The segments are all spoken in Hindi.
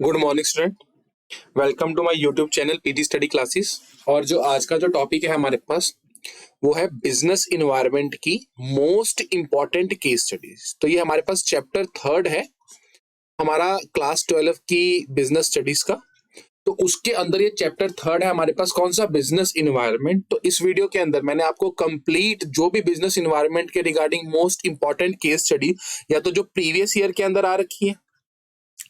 Good morning student, welcome to my YouTube channel PG study classes. और जो आज का जो टॉपिक है हमारे पास वो है बिजनेस इन्वायरमेंट की मोस्ट इंपॉर्टेंट केस स्टडीज। तो ये हमारे पास चैप्टर 3 है हमारा क्लास 12 की बिजनेस स्टडीज का। तो उसके अंदर ये चैप्टर 3 है हमारे पास, कौन सा? Business environment. तो इस वीडियो के अंदर मैंने आपको कंप्लीट जो भी बिजनेस इन्वायरमेंट के regarding most important case study या तो जो प्रीवियस ईयर के अंदर आ रखी है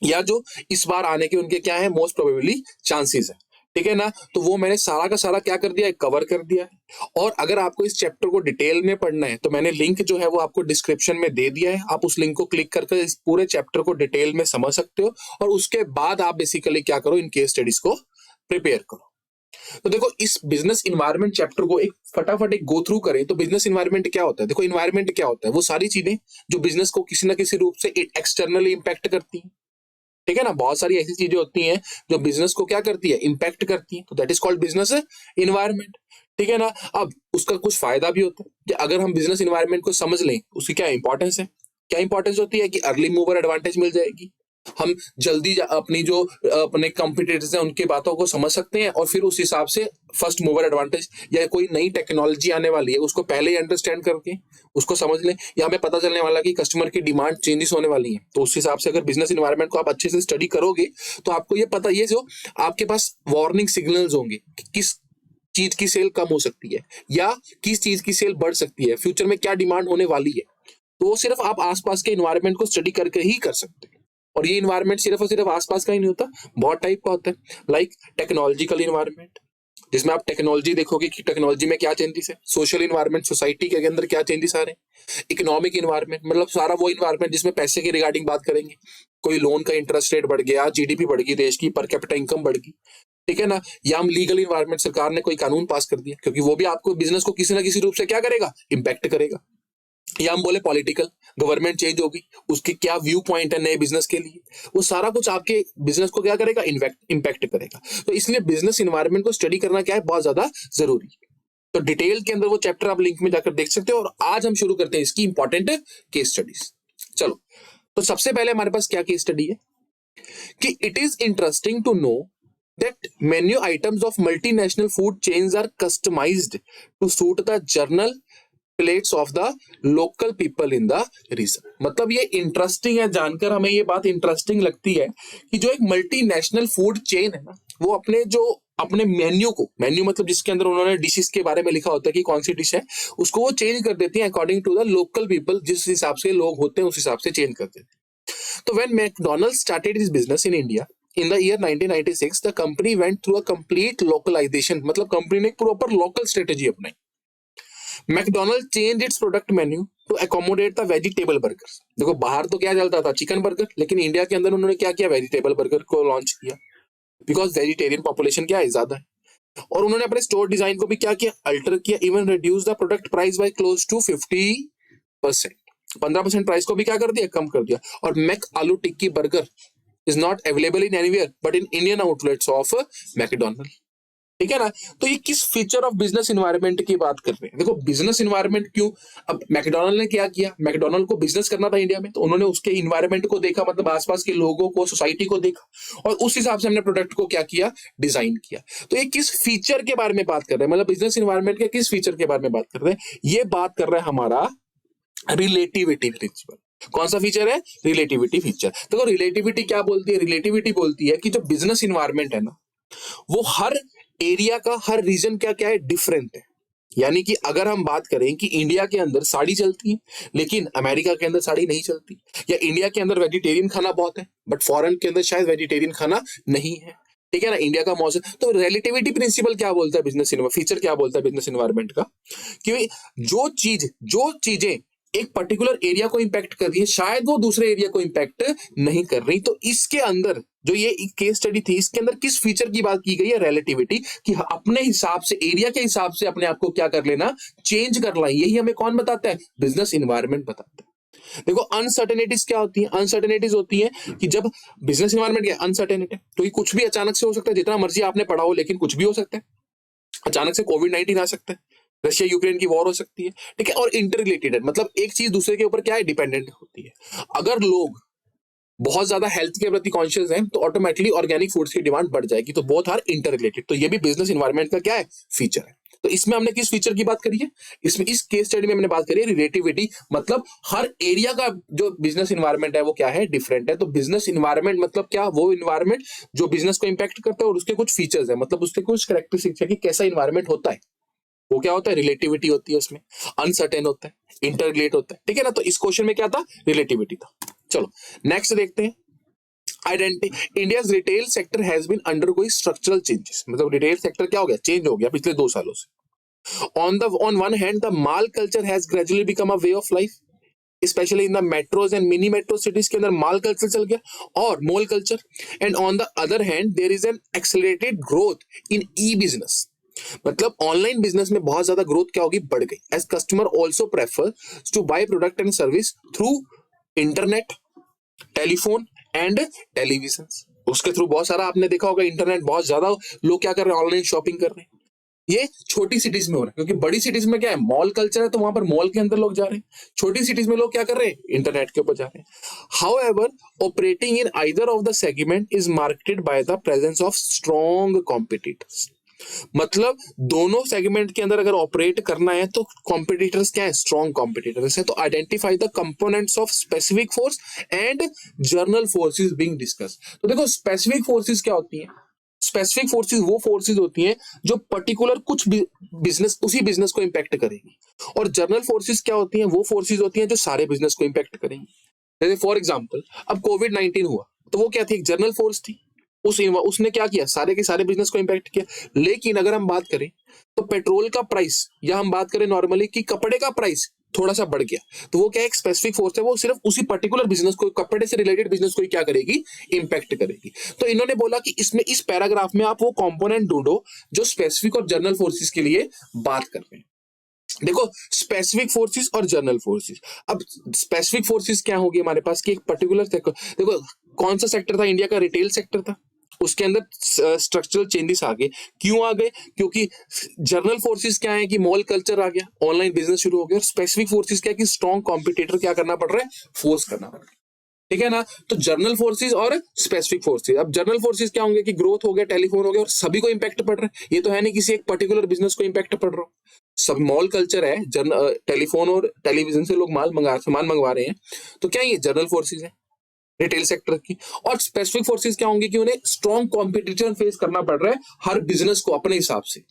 या जो इस बार आने के उनके क्या है मोस्ट प्रोबेबली चांसेस है, ठीक है ना। तो वो मैंने सारा का सारा क्या कर दिया है, कवर कर दिया है। और अगर आपको इस चैप्टर को डिटेल में पढ़ना है तो मैंने लिंक जो है वो आपको डिस्क्रिप्शन में दे दिया है। आप उस लिंक को क्लिक करके इस पूरे चैप्टर को डिटेल में समझ सकते हो और उसके बाद आप बेसिकली क्या करो, इन केस स्टडीज को प्रिपेयर करो। तो देखो, इस बिजनेस इन्वायरमेंट चैप्टर को एक फटाफट एक गो थ्रू करें तो बिजनेस इन्वायरमेंट क्या होता है। देखो, इन्वायरमेंट क्या होता है, वो सारी चीजें जो बिजनेस को किसी ना किसी रूप से एक्सटर्नली इंपैक्ट करती हैं, ठीक है ना। बहुत सारी ऐसी चीजें होती हैं जो बिजनेस को क्या करती है, इंपैक्ट करती है। तो that is called business environment, ठीक है ना। अब उसका कुछ फायदा भी होता है कि अगर हम बिजनेस इन्वायरमेंट को समझ लें, उसकी क्या इंपॉर्टेंस है। क्या इंपॉर्टेंस होती है कि अर्ली मूवर एडवांटेज मिल जाएगी, हम जल्दी अपनी जो अपने कॉम्पिटिटर्स हैं उनकी बातों को समझ सकते हैं और फिर उस हिसाब से फर्स्ट मूवर एडवांटेज या कोई नई टेक्नोलॉजी आने वाली है उसको पहले ही अंडरस्टैंड करके उसको समझ लें, या हमें पता चलने वाला कि कस्टमर की डिमांड चेंजेस होने वाली है। तो उस हिसाब से अगर बिजनेस इन्वायरमेंट को आप अच्छे से स्टडी करोगे तो आपको ये पता, ये जो आपके पास वार्निंग सिग्नल्स होंगे कि किस चीज की सेल कम हो सकती है या किस चीज की सेल बढ़ सकती है, फ्यूचर में क्या डिमांड होने वाली है, तो वो सिर्फ आप आसपास के इन्वायरमेंट को स्टडी करके ही कर सकते हैं। और ये इन्वायरमेंट सिर्फ और सिर्फ आसपास का ही नहीं होता, बहुत टाइप का होता है। लाइक टेक्नोलॉजिकल इन्वायरमेंट, जिसमें आप टेक्नोलॉजी देखोगे कि टेक्नोलॉजी में क्या चेंजेस है। सोशल इन्वायरमेंट, सोसाइटी के अंदर क्या चेंजेस आ रहे हैं। इकोनॉमिक इन्वायरमेंट, मतलब सारा वो इन्वायरमेंट जिसमें पैसे के रिगार्डिंग बात करेंगे, कोई लोन का इंटरेस्ट रेट बढ़ गया, जीडीपी बढ़ गई देश की, पर कैपिटा इनकम बढ़ गई, ठीक है ना। या हम लीगल इन्वायरमेंट, सरकार ने कोई कानून पास कर दिया, क्योंकि वो भी आपको बिजनेस को किसी ना किसी रूप से क्या करेगा, इंपैक्ट करेगा। या हम बोले पॉलिटिकल, गवर्नमेंट चेंज होगी, उसके क्या व्यू पॉइंट है नए बिजनेस के लिए, वो सारा कुछ आपके बिजनेस को क्या करेगा, इंपैक्ट करेगा। तो इसलिए बिजनेस इन्वायरमेंट को स्टडी करना क्या है, बहुत ज्यादा जरूरी है। तो डिटेल के अंदर वो चैप्टर आप लिंक में जाकर देख सकते हो। और आज हम शुरू करते हैं इसकी इंपॉर्टेंट केस स्टडीज। चलो, तो सबसे पहले हमारे पास क्या केस स्टडी है कि it is interesting to know that menu items of multinational food chains are customized to suit the journal plates of the local people in the region. मतलब ये इंटरेस्टिंग है, जानकर हमें ये बात इंटरेस्टिंग लगती है कि जो एक मल्टीनेशनल फूड चेन है ना, वो अपने मेन्यू को, मेन्यू मतलब जिसके अंदर उन्होंने डिशेस के बारे में लिखा होता है कि कौन सी डिश है, उसको वो चेंज कर देती है according to the local people. जिस हिसाब से लोग होते हैं उस हिसाब से चेंज कर देते हैं। तो when McDonald's started his business in India in the year 1996, the company went through a complete localization, मतलब कंपनी ने एक प्रॉपर लोकल स्ट्रेटेजी अपनाई। McDonald change its product menu to accommodate the vegetable burger. देखो, बाहर तो क्या चलता था, चिकन बर्गर, लेकिन इंडिया के अंदर उन्होंने क्या किया, वेजिटेबल बर्गर को लॉन्च किया, बिकॉज वेजिटेरियन पॉपुलेशन क्या है, ज्यादा है। और उन्होंने अपने स्टोर डिजाइन को भी क्या किया, अल्टर किया, even reduce the product price by close to 50%। 15% price को भी क्या कर दिया, कम कर दिया। और Mc aloo tikki burger is not available in anywhere but in Indian outlets of McDonald, ठीक है ना। तो ये किस फीचर ऑफ बिजनेस इन्वायरमेंट की बात कर रहे हैं। देखो, बिजनेस इन्वायरमेंट क्यों, अब मैकडोनल्ड ने क्या किया, मैकडोनल्ड को बिजनेस करना था इंडिया में, तो उन्होंने उसके इन्वायरमेंट को देखा, मतलब आसपास के लोगों को, सोसाइटी को देखा और उस हिसाब से हमने प्रोडक्ट को क्या किया, डिजाइन किया। तो ये किस फीचर के बारे में बात कर रहे हैं, मतलब बिजनेस इन्वायरमेंट के किस फीचर के बारे में बात कर रहे हैं, ये बात कर रहा है हमारा रिलेटिविटी प्रिंसिपल। कौन सा फीचर है, रिलेटिविटी फीचर। देखो, रिलेटिविटी क्या बोलती है, रिलेटिविटी बोलती है कि जो बिजनेस इन्वायरमेंट है ना, वो हर एरिया का, हर रीजन का क्या है, डिफरेंट है। यानी कि अगर हम बात करें कि इंडिया के अंदर साड़ी चलती है लेकिन अमेरिका के अंदर साड़ी नहीं चलती, या इंडिया के अंदर वेजिटेरियन खाना बहुत है बट फॉरेन के अंदर शायद वेजिटेरियन खाना नहीं है, ठीक है ना। इंडिया का मौसम, तो रिलेटिविटी प्रिंसिपल क्या बोलता है, बिजनेस फीचर क्या बोलता है बिजनेस इन्वायरमेंट का, कि जो चीजें एक पर्टिकुलर एरिया को इंपैक्ट कर रही है शायद वो दूसरे एरिया को इंपैक्ट नहीं कर रही। तो इसके अंदर जो ये केस स्टडी थी, इसके अंदर किस फीचर की बात की गई है, रिलेटिविटी, कि अपने हिसाब से, एरिया के हिसाब से अपने आप को क्या कर लेना, चेंज कर ला। यही हमें कौन बताता है, बिजनेस इन्वायरमेंट बताता है। देखो, अनसर्टेनिटीज क्या होती है, अनसर्टेनिटीज होती है कि जब बिजनेस इन्वायरमेंट क्या अनसर्टेनिटी, तो ये कुछ भी अचानक से हो सकता है, जितना मर्जी आपने पढ़ा हो, लेकिन कुछ भी हो सकता है। अचानक से कोविड-19 आ सकता है, रशिया यूक्रेन की वॉर हो सकती है, ठीक है। और इंटर रिलेटेड है, मतलब एक चीज दूसरे के ऊपर क्या है, डिपेंडेंट होती है। अगर लोग बहुत ज्यादा हेल्थ के प्रति कॉन्शियस हैं, तो ऑटोमेटिकली ऑर्गेनिक फूड्स की डिमांड बढ़ जाएगी। तो बोथ आर इंटर रिलेटेड। तो ये भी बिजनेस इन्वायरमेंट का क्या है, फीचर है। तो इसमें हमने किस फीचर की बात करी है, इसमें इस केस स्टडी में हमने बात करी है रिलेटिविटी, मतलब हर एरिया का जो बिजनेस इन्वायरमेंट है वो क्या है, डिफरेंट है। तो बिजनेस इन्वायरमेंट मतलब क्या, वो इन्वायरमेंट जो बिजनेस को इंपैक्ट करता है और उसके कुछ फीचर्स है, मतलब उसके कुछ कैरेक्टरिस्टिक्स है कि कैसा इन्वायरमेंट होता है। वो क्या होता है, रिलेटिविटी होती है उसमें, अनसर्टेन होता है, इंटर रिलेट होता है, ठीक है ना। तो इस क्वेश्चन में क्या था, रिलेटिविटी था। चलो नेक्स्ट देखते हैं। India's retail sector has been undergoing structural changes, मतलब रिटेल सेक्टर क्या हो गया, चेंज हो गया पिछले 2 सालों से। On one hand, the mall culture has gradually become a way of life, especially in the metros and mini metro cities के अंदर माल कल्चर चल गया और mall culture. And on the other hand there is an accelerated growth in e business, मतलब ऑनलाइन बिजनेस में बहुत ज्यादा ग्रोथ क्या होगी, बढ़ गई। As customer also prefer to buy product and service through internet, telephone and television. उसके थ्रू बहुत सारा आपने देखा होगा, इंटरनेट बहुत ज्यादा लोग क्या कर रहे हैं, ऑनलाइन शॉपिंग कर रहे हैं। ये छोटी सिटीज में हो रहा है, क्योंकि बड़ी सिटीज में क्या है, मॉल कल्चर है, तो वहां पर मॉल के अंदर लोग जा रहे हैं। छोटी सिटीज में लोग क्या कर रहे हैं, इंटरनेट के ऊपर जा रहे हैं। However operating in either of the segment is marketed by the presence of strong competitors, मतलब दोनों सेगमेंट के अंदर अगर ऑपरेट करना है तो कॉम्पिटिटर्स क्या है, स्ट्रॉन्ग कॉम्पिटिटर्स है। तो identify the components of specific force and journal forces being discuss. तो देखो स्पेसिफिक फोर्सेस क्या होती है, स्पेसिफिक फोर्सेस वो फोर्सेस होती हैं जो पर्टिकुलर कुछ बिजनेस, उसी बिजनेस को इंपैक्ट करेगी। और जर्नल फोर्सेस क्या होती हैं, वो फोर्सेस होती हैं जो सारे बिजनेस को इंपैक्ट करेंगी। जैसे फॉर एग्जांपल अब कोविड-19 हुआ, तो वो क्या थी, एक जर्नल फोर्स थी। उसने क्या किया, सारे के सारे बिजनेस को इंपैक्ट किया। लेकिन अगर हम बात करें तो पेट्रोल का प्राइस, या हम बात करें नॉर्मली कि कपड़े का प्राइस थोड़ा सा बढ़ गया, तो वो क्या एक स्पेसिफिक फोर्स है, वो सिर्फ उसी पर्टिकुलर बिजनेस को, कपड़े से रिलेटेड बिजनेस को क्या करेगी, इंपैक्ट करेगी। तो इन्होंने बोला कि इसमें इस पैराग्राफ में आप वो कंपोनेंट ढूंढो जो स्पेसिफिक और जर्नल फोर्सेस के लिए बात कर रहे हैं। देखो स्पेसिफिक फोर्सेस और जर्नल फोर्सेस। अब स्पेसिफिक फोर्सेस क्या होगी हमारे पास कि एक पर्टिकुलर, देखो कौन सा सेक्टर था इंडिया का, रिटेल सेक्टर था, उसके अंदर स्ट्रक्चरल चेंजेस आ गए। क्यों आ गए, क्योंकि जर्नल फोर्सेस क्या है कि मॉल कल्चर आ गया, ऑनलाइन बिजनेस शुरू हो गया। और स्पेसिफिक फोर्सेस क्या है कि स्ट्रॉन्ग कॉम्पिटिटर क्या करना पड़ रहा है, फोर्स करना पड़ रहा है, ठीक है ना। तो जर्नल फोर्सेस और स्पेसिफिक फोर्सेस। अब जर्नल फोर्सेस क्या होंगे कि ग्रोथ हो गया, टेलीफोन हो गया, और सभी को इंपैक्ट पड़ रहा है। ये तो है नहीं किसी एक पर्टिकुलर बिजनेस को इंपैक्ट पड़ रहा हो, सब मॉल कल्चर है, टेलीफोन और टेलीविजन से लोग सामान मंगवा रहे हैं, तो क्या ये जर्नल फोर्सेस है रिटेल सेक्टर की। और स्पेसिफिक फोर्सेस क्या होंगे कि उन्हें स्ट्रॉन्ग कॉम्पिटिशन फेस करना पड़ रहा है हर बिजनेस को अपने हिसाब से।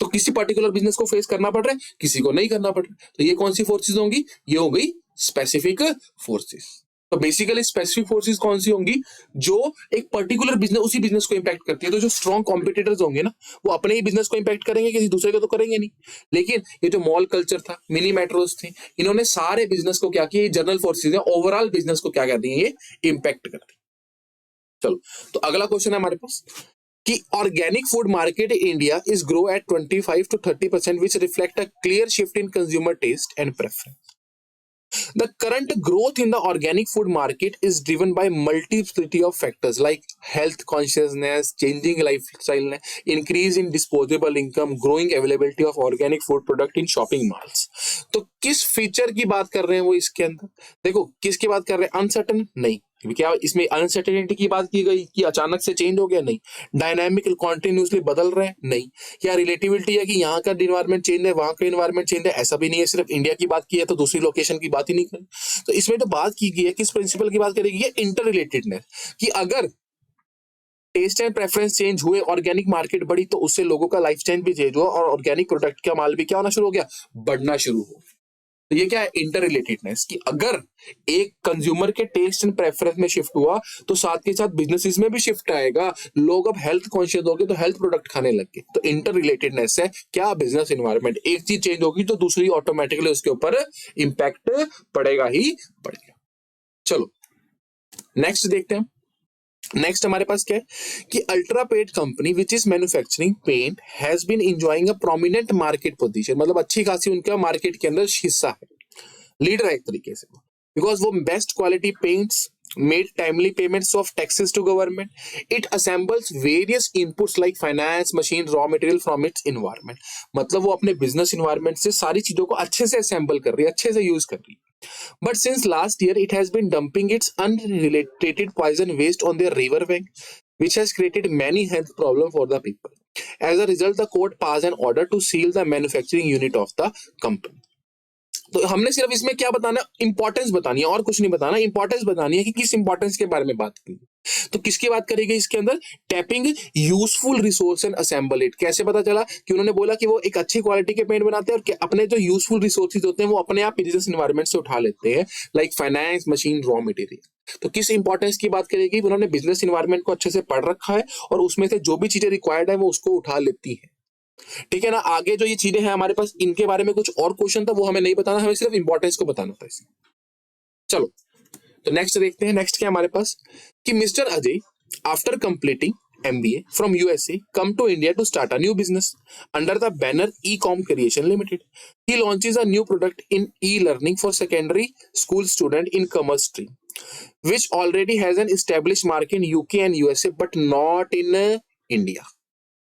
तो किसी पर्टिकुलर बिजनेस को फेस करना पड़ रहा है, किसी को नहीं करना पड़ रहा है। तो ये कौन सी फोर्सेस होंगी, ये हो गई स्पेसिफिक फोर्सेस। तो बेसिकली स्पेसिफिक फोर्सेस कौन सी होंगी, जो एक पर्टिकुलर बिजनेस, उसी बिजनेस को इंपैक्ट करती है। तो जो स्ट्रॉन्ग कॉम्पिटिटर्स होंगे ना, वो अपने ही बिजनेस को इंपैक्ट करेंगे, किसी दूसरे को तो करेंगे नहीं। लेकिन ये जो मॉल कल्चर था, मिनी मेट्रोज थे, इन्होंने सारे बिजनेस को क्या किया, जनरल फोर्सेस है, ओवरऑल बिजनेस को क्या करती है, ये इंपैक्ट करती है। चलो तो अगला क्वेश्चन है हमारे पास कि organic food market in India is grow at 25 to 30%, which reflect a clear shift in consumer taste and preference. The current growth in the organic food market is driven by multiplicity of factors like health consciousness, changing lifestyle, increase in disposable income, growing availability of organic food product in shopping malls. तो किस फीचर की बात कर रहे हैं वो इसके अंदर, देखो किसकी बात कर रहे हैं, अनसर्टन नहीं, क्या इसमें अनसर्टेनिटी की बात की गई कि अचानक से चेंज हो गया, नहीं। डायनामिक कॉन्टिन्यूसली बदल रहे हैं, नहीं। क्या रिलेटिविटी है कि यहाँ का इन्वायरमेंट चेंज है, वहां का इन्वायरमेंट चेंज है, ऐसा भी नहीं है। सिर्फ इंडिया की बात की है तो दूसरी लोकेशन की बात ही नहीं करें। तो इसमें तो बात की गई है, किस प्रिंसिपल की बात करेगी, इंटर रिलेटेडनेस, कि अगर टेस्ट एंड प्रेफरेंस चेंज हुए, ऑर्गेनिक मार्केट बढ़ी, तो उससे लोगों का लाइफ स्टाइल भी चेंज हुआ और ऑर्गेनिक प्रोडक्ट का माल भी क्या होना शुरू हो गया, बढ़ना शुरू हो। तो ये क्या है, इंटर रिलेटेडनेस, कि अगर एक कंज्यूमर के टेस्ट एंड प्रेफरेंस में शिफ्ट हुआ तो साथ के साथ बिजनेसेस में भी शिफ्ट आएगा। लोग अब हेल्थ कॉन्शियस हो गए तो हेल्थ प्रोडक्ट खाने लग गए। तो इंटर रिलेटेडनेस है क्या, बिजनेस एनवायरनमेंट, एक चीज चेंज होगी तो दूसरी ऑटोमेटिकली उसके ऊपर इंपैक्ट पड़ेगा ही पड़ेगा। चलो नेक्स्ट देखते हैं। नेक्स्ट हमारे पास क्या है कि ultra paint company which is manufacturing paint has been enjoying a prominent market position, मतलब अच्छी खासी उनका मार्केट के अंदर हिस्सा है, लीडर है एक तरीके से, बिकॉज वो best quality paints, made timely payments of taxes to government, it assembles various inputs like finance, machine, raw material from its environment, मतलब वो अपने बिजनेस इन्वायरमेंट से सारी चीजों को अच्छे से असेंबल कर रही है, अच्छे से यूज कर रही है। But since last year, it has been dumping its unrelated poison waste on their river bank, which has created many health problems for the people. As a result, the court passed an order to seal the manufacturing unit of the company. तो हमने सिर्फ इसमें क्या बताना, इंपॉर्टेंस बतानी है और कुछ नहीं बताना, इंपॉर्टेंस बतानी है कि किस इंपॉर्टेंस के बारे में बात की। तो किसकी बात करेगी इसके अंदर, tapping useful resource and assemble it. कैसे पता चला कि उन्होंने बोला कि वो एक अच्छी क्वालिटी के पेंट बनाते हैं और अपने जो यूजफुल रिसोर्सेज होते हैं वो अपने आप बिजनेस एनवायरनमेंट से उठा लेते हैं, like finance, machine, raw material. तो किस इंपॉर्टेंस की बात करेगी, उन्होंने बिजनेस एनवायरनमेंट को अच्छे से पढ़ रखा है और उसमें से जो भी चीजें रिक्वायर्ड है वो उसको उठा लेती है। ठीक है ना। आगे जो ये चीजें हैं हमारे पास, इनके बारे में कुछ और क्वेश्चन था वो हमें नहीं बताना, हमें सिर्फ इंपॉर्टेंस को बताना था इसमें। चलो तो नेक्स्ट देखते हैं। नेक्स्ट क्या हमारे पास कि mister Ajay after completing MBA from USA come to India to start a new business under the banner Ecom Creation Limited. He launches a new product in e-learning for secondary school student in commerce stream, which already has an established market in UK and USA but not in India.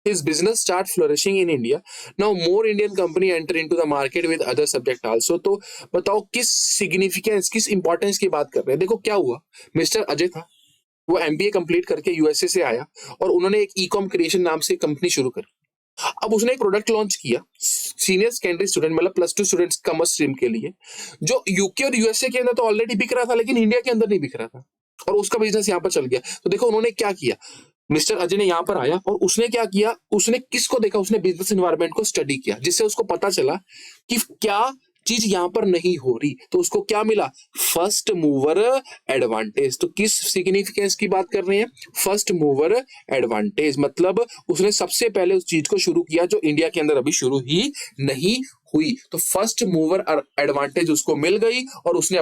His business start flourishing in India. Now more Indian company enter into the market with other subject also. तो बताओ किस सिग्निफिकेंस, किस इंपॉर्टेंस की बात कर रहे हैं। देखो क्या हुआ, मिस्टर अजय था, वो MBA कंप्लीट करके USA से आया और उन्होंने एक ecom क्रिएशन नाम से कंपनी शुरू करी। अब उसने एक प्रोडक्ट लॉन्च किया सीनियर सेकेंडरी स्टूडेंट, मतलब +2 स्टूडेंट्स कॉमर्स स्ट्रीम के लिए, जो यूके और USA के अंदर तो ऑलरेडी बिक रहा था लेकिन इंडिया के अंदर नहीं बिक रहा था और उसका बिजनेस यहाँ पर चल गया। तो देखो उन्होंने क्या किया, मिस्टर अजय ने यहाँ पर आया और उसने क्या किया, उसने किसको देखा, उसने बिजनेस एनवायरनमेंट को स्टडी किया, जिससे उसको पता चला कि क्या चीज यहाँ पर नहीं हो रही। तो उसको क्या मिला, फर्स्ट मूवर एडवांटेज। तो किस सिग्निफिकेंस की बात कर रहे हैं, फर्स्ट मूवर एडवांटेज, मतलब उसने सबसे पहले उस चीज को शुरू किया जो इंडिया के अंदर अभी शुरू ही नहीं हुई। तो फर्स्ट मूवर एडवांटेज उसको मिल गई और उसने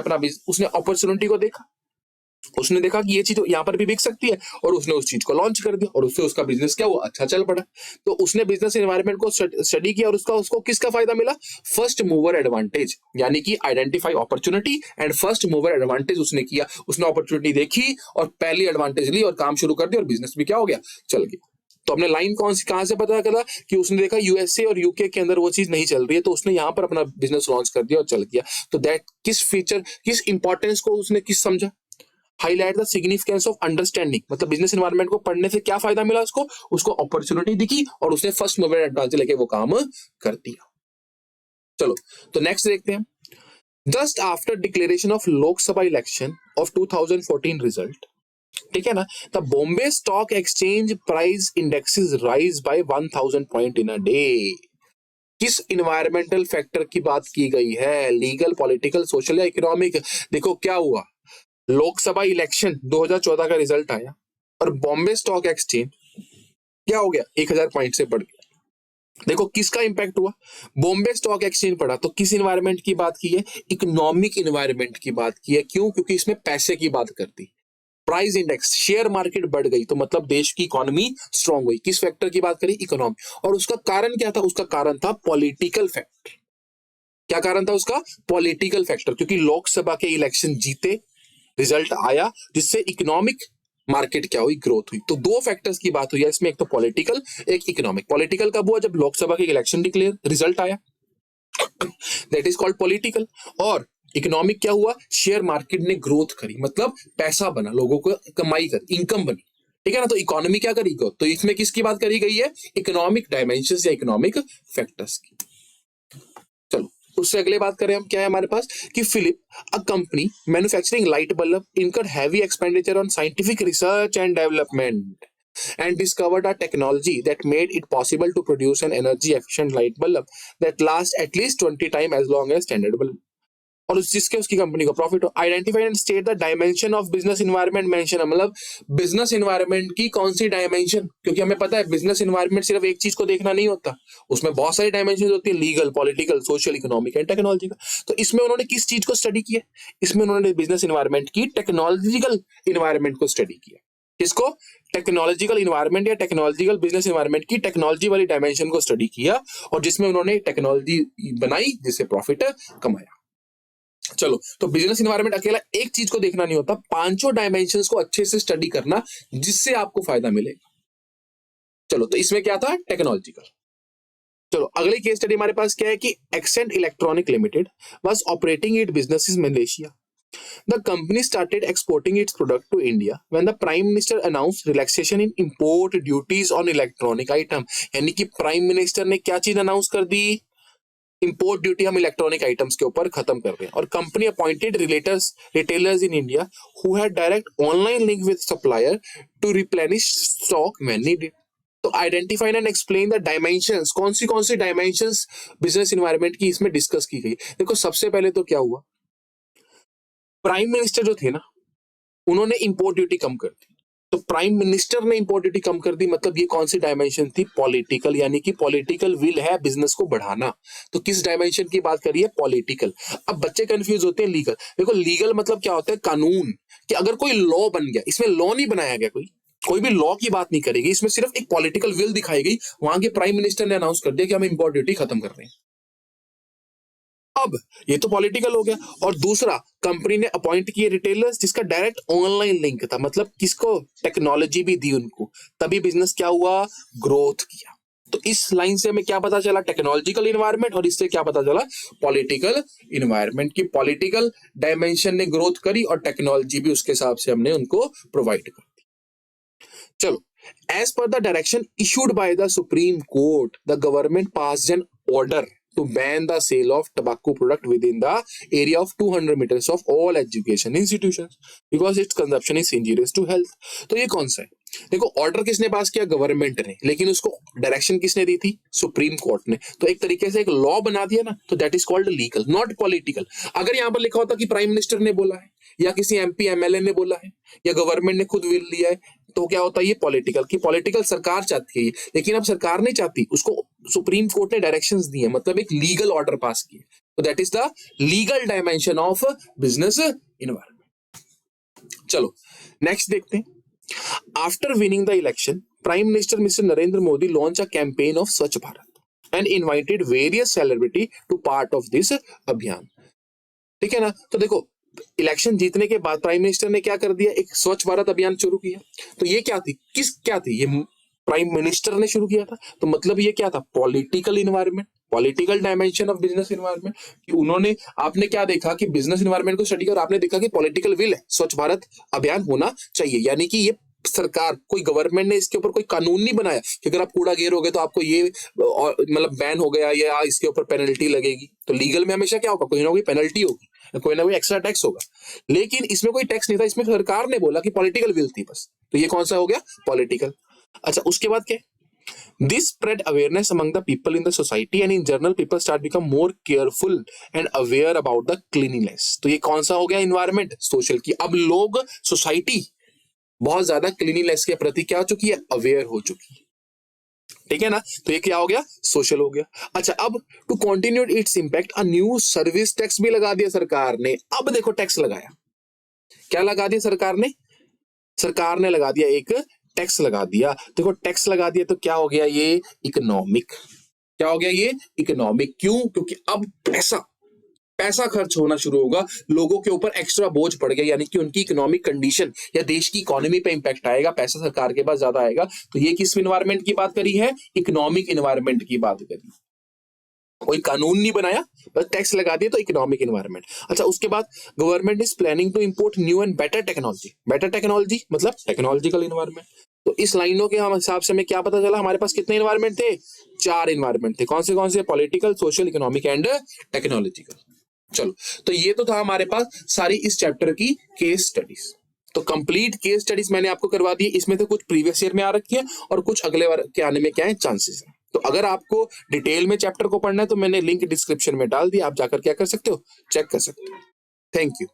अपॉर्चुनिटी को देखा, उसने देखा कि ये चीज यहाँ पर भी बिक सकती है और उसने उस चीज को लॉन्च कर दिया और उससे उसका बिजनेस क्या हुआ, अच्छा चल पड़ा। तो उसने बिजनेस एनवायरनमेंट को स्टडी किया और उसको किसका फायदा मिला, फर्स्ट मूवर एडवांटेज, यानी कि identify opportunity and first mover advantage उसने किया। उसने अपॉर्चुनिटी देखी और पहली एडवांटेज ली और काम शुरू कर दिया और बिजनेस भी क्या हो गया, चल गया। तो हमने लाइन कहां से पता करा कि उसने देखा USA और UK के अंदर वो चीज नहीं चल रही है तो उसने यहाँ पर अपना बिजनेस लॉन्च कर दिया और चल गया। तो दैट किस फीचर, किस इंपॉर्टेंस को उसने किस समझा, highlight the significance of understanding, मतलब बिजनेस एनवायरनमेंट को पढ़ने से क्या फायदा मिला उसको अपॉर्चुनिटी दिखी और उसने फर्स्ट मूवर एडवांटेज लेके वो काम कर दिया। चलो तो नेक्स्ट देखते हैं। Just after declaration of Lok Sabha election of 2014 result, ठीक है ना, the Bombay stock exchange price indexes rise by 1000 point in a day. किस इन्वायरमेंटल फैक्टर की बात की गई है, लीगल, पॉलिटिकल, सोशल या इकोनॉमिक। देखो क्या हुआ, लोकसभा इलेक्शन 2014 का रिजल्ट आया और बॉम्बे स्टॉक एक्सचेंज क्या हो गया, 1000 पॉइंट से बढ़ गया। देखो किसका इंपैक्ट हुआ, बॉम्बे स्टॉक एक्सचेंज पड़ा। तो किस इन्वायरमेंट की बात की है, इकोनॉमिक इन्वायरमेंट की बात की है। क्यों, क्योंकि इसमें पैसे की बात करती, प्राइस इंडेक्स, शेयर मार्केट बढ़ गई तो मतलब देश की इकोनॉमी स्ट्रांग हुई। किस फैक्टर की बात करी, इकोनॉमी। और उसका कारण क्या था, उसका कारण था पॉलिटिकल फैक्टर। क्या कारण था उसका, पॉलिटिकल फैक्टर, क्योंकि लोकसभा के इलेक्शन जीते, रिजल्ट आया जिससे इकोनॉमिक मार्केट क्या हुई, ग्रोथ हुई। तो दो फैक्टर्स की बात हुई है इसमें, एक तो पॉलिटिकल, एक इकोनॉमिक। पॉलिटिकल कब हुआ, जब लोकसभा के इलेक्शन डिक्लेयर, रिजल्ट आया, दैट इज कॉल्ड पॉलिटिकल। और इकोनॉमिक क्या हुआ, शेयर मार्केट ने ग्रोथ करी, मतलब पैसा बना, लोगों को कमाई कर, इनकम बनी, ठीक है ना। तो इकोनॉमी क्या करी, तो इसमें किसकी बात करी गई है, इकोनॉमिक डायमेंशंस या इकोनॉमिक फैक्टर्स की। चलो उससे अगले बात करें हम, क्या है हमारे पास कि Philip, a company manufacturing light bulb, incurred heavy expenditure on scientific research and development and discovered a technology that made it possible to produce an energy efficient light bulb that lasts at least 20 times as long as standard bulb, और जिसके उसकी कंपनी को प्रॉफिट हो। Identify and state the dimension of business environment mention, मतलब बिजनेस एनवायरनमेंट की कौन सी डायमेंशन, क्योंकि हमें पता है बिजनेस एनवायरनमेंट सिर्फ एक चीज को देखना नहीं होता, उसमें बहुत सारी डायमेंशन होती है, legal, political, social, economic and technological. तो इसमें उन्होंने किस चीज को स्टडी किया, इसमें उन्होंने बिजनेस एनवायरनमेंट की टेक्नोलॉजिकल इन्वायरमेंट को स्टडी किया। किसको, टेक्नोलॉजिकल इन्वायरमेंट या टेक्नोलॉजिकल बिजनेस एनवायरनमेंट की टेक्नोलॉजी वाली डायमेंशन को स्टडी किया और जिसमें उन्होंने टेक्नोलॉजी बनाई जिससे प्रॉफिट कमाया। चलो तो बिजनेस एनवायरनमेंट अकेला एक चीज को देखना नहीं होता, पांचों डायमेंशंस को अच्छे से स्टडी करना जिससे आपको फायदा मिलेगा। चलो तो इसमें क्या था, टेक्नोलॉजिकल। चलो अगली केस स्टडी हमारे पास क्या है कि accent electronic limited was operating it business in Malaysia. The company started exporting its product to India when the Prime Minister announced relaxation in import duties on electronic item. यानी कि प्राइम मिनिस्टर ने क्या चीज अनाउंस कर दी? इंपोर्ट ड्यूटी हम इलेक्ट्रॉनिक आइटम्स के ऊपर खत्म कर रहे हैं. और company appointed retailers in India who had direct online link with supplier to replenish stock when needed. तो identify and explain the dimensions. कौन सी डायमेंशंस बिजनेस एनवायरनमेंट की इसमें डिस्कस की गई. देखो सबसे पहले तो क्या हुआ, प्राइम मिनिस्टर जो थे ना उन्होंने इंपोर्ट ड्यूटी कम कर दी. तो प्राइम मिनिस्टर ने इंपोर्ट ड्यूटी कम कर दी, मतलब ये कौन सी डायमेंशन थी? पॉलिटिकल. यानी कि पॉलिटिकल विल है बिजनेस को बढ़ाना. तो किस डायमेंशन की बात करिए? पॉलिटिकल. अब बच्चे कंफ्यूज होते हैं लीगल. देखो लीगल मतलब क्या होता है? कानून. कि अगर कोई लॉ बन गया, इसमें लॉ नहीं बनाया गया, कोई भी लॉ की बात नहीं करेगी, इसमें सिर्फ एक पॉलिटिकल विल दिखाई गई. वहां के प्राइम मिनिस्टर ने अनाउंस कर दिया कि हम इंपोर्ट ड्यूटी खत्म कर रहे हैं. अब ये तो पॉलिटिकल हो गया. और दूसरा, कंपनी ने अपॉइंट किए रिटेलर्स जिसका डायरेक्ट ऑनलाइन लिंक था. मतलब किसको? टेक्नोलॉजी भी दी उनको. तभी बिजनेस क्या हुआ? ग्रोथ किया. तो इस लाइन से हमें क्या पता चला? Technological environment. और इससे क्या पता चला? Political environment. की पॉलिटिकल डायमेंशन ने ग्रोथ करी और टेक्नोलॉजी भी उसके हिसाब से हमने उनको प्रोवाइड कर दी. चलो, as per the direction issued by the Supreme Court the government passed an order to ban the sale of tobacco product within the area of 200 meters of all education institutions because its consumption is injurious to health. तो ये कौन सा है? देखो ऑर्डर किसने पास किया? गवर्नमेंट ने. लेकिन उसको डायरेक्शन किसने दी थी? सुप्रीम कोर्ट ने. तो एक तरीके से एक लॉ बना दिया ना, तो that is called legal, not political. अगर यहाँ पर लिखा होता कि प्राइम मिनिस्टर ने बोला है या किसी एमपी एमएलए ने बोला है या गवर्नमेंट ने खुद विल लिया है, तो क्या होता है? ये पॉलिटिकल. की पॉलिटिकल सरकार चाहती है, लेकिन अब सरकार नहीं चाहती, उसको सुप्रीम कोर्ट ने डायरेक्शंस दिए, मतलब एक लीगल ऑर्डर पास किए. तो that is the legal dimension of business environment. चलो नेक्स्ट देखते हैं. After winning the election, prime minister Mr Narendra Modi launch a campaign of Swachh Bharat and invited various celebrity to part of this abhiyan. ठीक है ना. तो देखो इलेक्शन जीतने के बाद प्राइम मिनिस्टर ने क्या कर दिया? एक स्वच्छ भारत अभियान शुरू किया. तो ये क्या थी? क्या थी ये? प्राइम मिनिस्टर ने शुरू किया था. तो मतलब ये क्या था? Political environment, political dimension of business environment. कि उन्होंने, आपने क्या देखा कि बिजनेस इन्वायरमेंट को स्टडी कर आपने देखा कि पॉलिटिकल विल है, स्वच्छ भारत अभियान होना चाहिए. यानी कि ये सरकार, कोई गवर्नमेंट ने इसके ऊपर कोई कानून नहीं बनाया कि अगर आप कूड़ा गिरोगे तो आपको ये मतलब बैन हो गया या इसके ऊपर पेनल्टी लगेगी. तो लीगल में हमेशा क्या होगा? कोई ना कोई पेनल्टी होगी, कोई ना कोई एक्स्ट्रा टैक्स होगा. लेकिन इसमें कोई टैक्स नहीं था, इसमें सरकार ने बोला कि पॉलिटिकल विल थी बस. तो ये कौन सा हो गया? पॉलिटिकल. अच्छा, उसके बाद क्या? This spread awareness among the people in the society and in general people start become more careful and aware about the cleanliness. तो ये कौन सा हो गया? Environment, social. की अब लोग, सोसाइटी बहुत ज्यादा क्लीनिनेस के प्रति क्या हो चुकी है? अवेयर हो चुकी है. ठीक है ना. तो ये क्या हो गया? सोशल हो गया. अच्छा, अब to continue its impact a new service tax भी लगा दिया सरकार ने. अब देखो टैक्स लगाया, क्या लगा दिया सरकार ने? सरकार ने लगा दिया एक टैक्स लगा दिया. देखो टैक्स लगा दिया तो क्या हो गया? ये इकोनॉमिक. क्या हो गया? ये इकोनॉमिक. क्यों? क्योंकि अब पैसा खर्च होना शुरू होगा, लोगों के ऊपर एक्स्ट्रा बोझ पड़ गया. यानी कि उनकी इकोनॉमिक कंडीशन या देश की इकोनॉमी पे इंपैक्ट आएगा, पैसा सरकार के पास ज्यादा आएगा. तो ये किस इन्वायरमेंट की बात करी है? इकोनॉमिक इन्वायरमेंट की बात करी. कोई कानून नहीं बनाया, बस टैक्स लगा दिया, तो इकोनॉमिक इन्वायरमेंट. अच्छा, उसके बाद government is planning to import new and better technology. Better technology मतलब टेक्नोलॉजिकल इन्वायरमेंट. तो इस लाइनों के हम हिसाब से हमें क्या पता चला? हमारे पास कितने इन्वायरमेंट थे? 4 इन्वायरमेंट थे. कौन से? Political, social, economic and technological. चलो, तो ये तो था हमारे पास सारी इस चैप्टर की केस स्टडीज. तो कंप्लीट केस स्टडीज मैंने आपको करवा दी. इसमें तो कुछ प्रीवियस ईयर में आ रखी है और कुछ अगले बार के आने में क्या है? चांसेस है. तो अगर आपको डिटेल में चैप्टर को पढ़ना है तो मैंने लिंक डिस्क्रिप्शन में डाल दिया, आप जाकर क्या कर सकते हो? चेक कर सकते हो. Thank you.